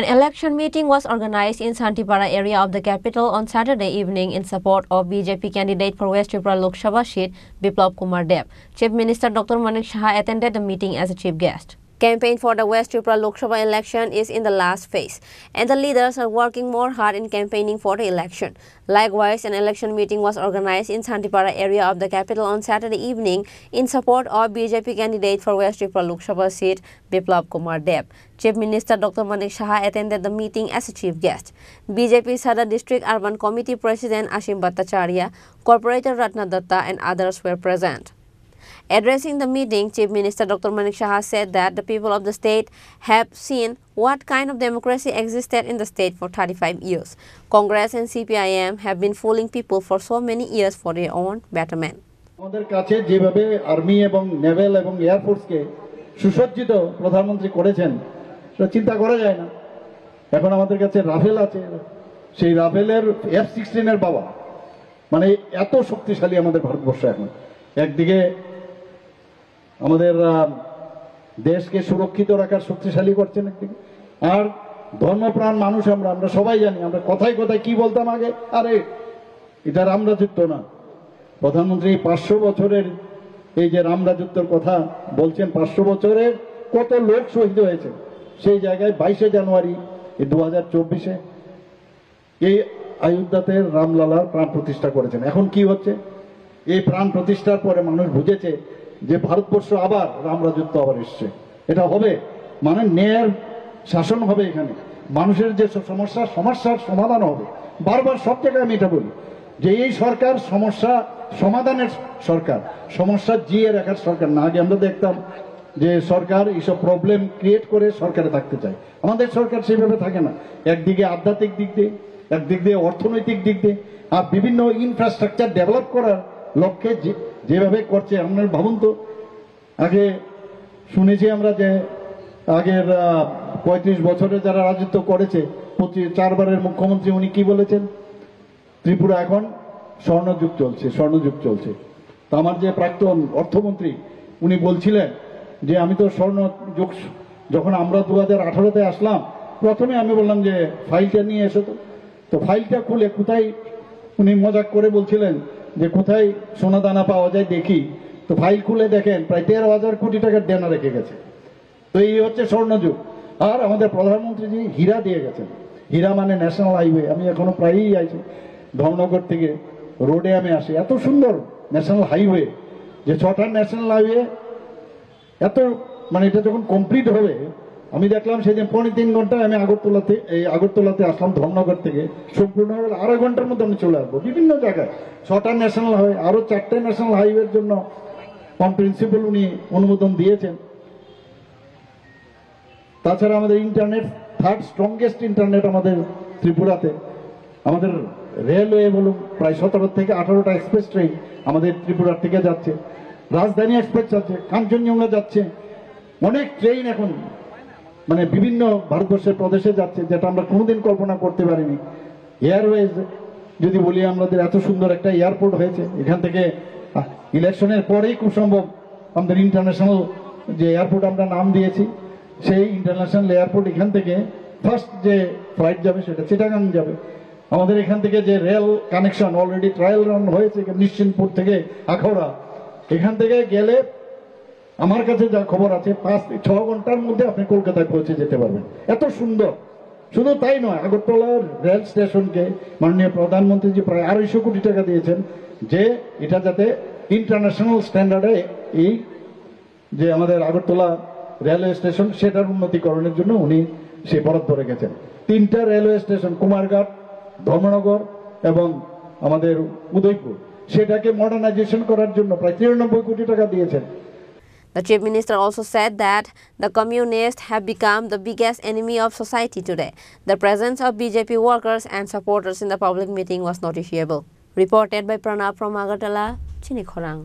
An election meeting was organized in Santipara area of the capital on Saturday evening in support of BJP candidate for West Tripura Lok Sabha seat, Biplab Kumar Deb. Chief Minister Dr. Manik Saha attended the meeting as a chief guest. Campaign for the West Tripura Lok Sabha election is in the last phase, and the leaders are working more hard in campaigning for the election. Likewise, an election meeting was organized in Santipara area of the capital on Saturday evening in support of BJP candidate for West Tripura Lok Sabha seat, Biplab Kumar Deb. Chief Minister Dr. Manik Saha attended the meeting as a chief guest. BJP Sada District Urban Committee President Ashim Bhattacharya, Corporator Ratna Datta and others were present. Addressing the meeting, Chief Minister Dr. Manik Saha said that the people of the state have seen what kind of democracy existed in the state for 35 years. Congress and CPIM have been fooling people for so many years for their own betterment. আমাদের কাছে যেভাবে army এবং naval এবং এয়ারফোর্সকে সুসজ্জিত প্রধানমন্ত্রী করেছেন সেটা চিন্তা করা যায় না। এখন আমাদের কাছে রাফেল আছে, সেই রাফেলের F-16 এর বাবা, মানে এত শক্তিশালী আমাদের ভারতবর্ষ। এখন একদিকে আমাদের দেশকে সুরক্ষিত রাখার শক্তিশালী করছেন একদিকে, আর ধর্মপ্রাণ মানুষ আমরা সবাই জানি। আমরা কথায় কথায় কি বলতাম আগে, আরে এটা রামরাজত্ব না। প্রধানমন্ত্রী 500 বছরের এই যে রামরাজত্বের কথা বলছেন, 500 বছরের কত লোক শহীদ হয়েছে, সেই জায়গায় 22শে জানুয়ারি 2024-এ এই অযোধ্যাতে রামলালার প্রাণ প্রতিষ্ঠা করেছেন। এখন কি হচ্ছে, এই প্রাণ প্রতিষ্ঠার পরে মানুষ বুঝেছে যে ভারতবর্ষ আবার রামরাজত্ব আবার এসছে। এটা হবে মানে ন্যায়ের শাসন হবে, এখানে মানুষের যে সমস্যার সমাধান হবে। বারবার সব জায়গায় আমি এটা বলি যে এই সরকার সমস্যা সমাধানের সরকার, সমস্যা জিয়ে রাখার সরকার না। আগে আমরা দেখতাম যে সরকার এইসব প্রবলেম ক্রিয়েট করে সরকারে থাকতে চায়। আমাদের সরকার সেইভাবে থাকে না। একদিকে আধ্যাত্মিক দিক দিয়ে, একদিক দিয়ে অর্থনৈতিক দিক দিয়ে, আর বিভিন্ন ইনফ্রাস্ট্রাকচার ডেভেলপ করার লক্ষ্যে যেভাবে করছে। আপনার ভাবুন তো, আগে শুনেছি আমরা যে আগের 35 বছরে যারা রাজত্ব করেছে, 4বারের মুখ্যমন্ত্রী, উনি কি বলেছেন, ত্রিপুরা এখন স্বর্ণযুগ চলছে। তো আমার যে প্রাক্তন অর্থমন্ত্রী উনি বলছিলেন যে আমি তো স্বর্ণযুগ, যখন আমরা 2018-তে আসলাম, প্রথমে আমি বললাম যে ফাইলটা নিয়ে এসো। তো ফাইলটা খুলে কোথায়, উনি মজাক করে বলছিলেন যে কোথায় সোনা দানা পাওয়া যায় দেখি। তো ফাইল খুলে দেখেন প্রায় 13,000 কোটি টাকার দেনা রেখে গেছে। তো এই হচ্ছে স্বর্ণযুগ। আর আমাদের প্রধানমন্ত্রীজি হীরা দিয়ে গেছেন। হীরা মানে ন্যাশনাল হাইওয়ে। আমি এখনো প্রায়ই আইছি, ধর্মনগর থেকে রোডে আমি আসি, এত সুন্দর ন্যাশনাল হাইওয়ে, যে 6টা ন্যাশনাল হাইওয়ে এত, মানে এটা যখন কমপ্লিট হবে, আমি দেখলাম সেদিন 3.5 ঘন্টায় আমি আগরতলাতে আসলাম ধর্মনগর থেকে। সম্পূর্ণ হলে 2.5 ঘন্টার মধ্যে আমি চলে আসবো বিভিন্ন জায়গায়। 6টা ন্যাশনাল হাইওয়ে, আরো 4টে ন্যাশনাল হাইওয়ের জন্য প্রিন্সিপাল উনি অনুমোদন দিয়েছেন। তাছাড়া আমাদের ইন্টারনেট, 3rd স্ট্রংগেস্ট ইন্টারনেট আমাদের ত্রিপুরাতে। আমাদের রেলওয়ে বলুন, প্রায় 17 থেকে 18টা এক্সপ্রেস ট্রেন আমাদের ত্রিপুরার থেকে যাচ্ছে। রাজধানী এক্সপ্রেস যাচ্ছে, কাঞ্চনজঙ্ঘা যাচ্ছে, অনেক ট্রেন এখন মানে বিভিন্ন ভারতবর্ষের প্রদেশে যাচ্ছে, যেটা আমরা কোনোদিন কল্পনা করতে পারিনি। এয়ারওয়েজ যদি বলি, আমাদের এত সুন্দর একটা এয়ারপোর্ট হয়েছে। এখান থেকে ইলেকশনের পরেই খুব সম্ভব আমাদের ইন্টারন্যাশনাল যে এয়ারপোর্ট আমরা নাম দিয়েছি, সেই ইন্টারন্যাশনাল এয়ারপোর্ট, এখান থেকে ফার্স্ট যে ফ্লাইট যাবে সেটা চিটাগাং যাবে। আমাদের এখান থেকে যে rail connection already trial run হয়েছে নিশ্চিন্তপুর থেকে আখাউড়া, এখান থেকে গেলে আমার কাছে যা খবর আছে 5-6 ঘন্টার মধ্যে আপনি কলকাতায় পৌঁছে যেতে পারবেন। এত সুন্দর। শুধু তাই নয়, আগরতলার রেল স্টেশনকে মাননীয় প্রধানমন্ত্রীজি প্রায় 250 কোটি টাকা দিয়েছেন, যে এটা যাতে ইন্টারন্যাশনাল স্ট্যান্ডার্ডে এই যে আমাদের আগরতলা রেলওয়ে স্টেশন, সেটার উন্নতিকরণের জন্য উনি সে বরাদ্দ রেখেছেন। 3টা রেলওয়ে স্টেশন, কুমারঘাট, ধর্মনগর এবং আমাদের উদয়পুর, সেটাকে মডার্নাইজেশন করার জন্য প্রায় 93 কোটি টাকা দিয়েছেন। The Chief Minister also said that the communists have become the biggest enemy of society today. The presence of BJP workers and supporters in the public meeting was noticeable. Reported by Pranab from Agartala, Chinikhorang.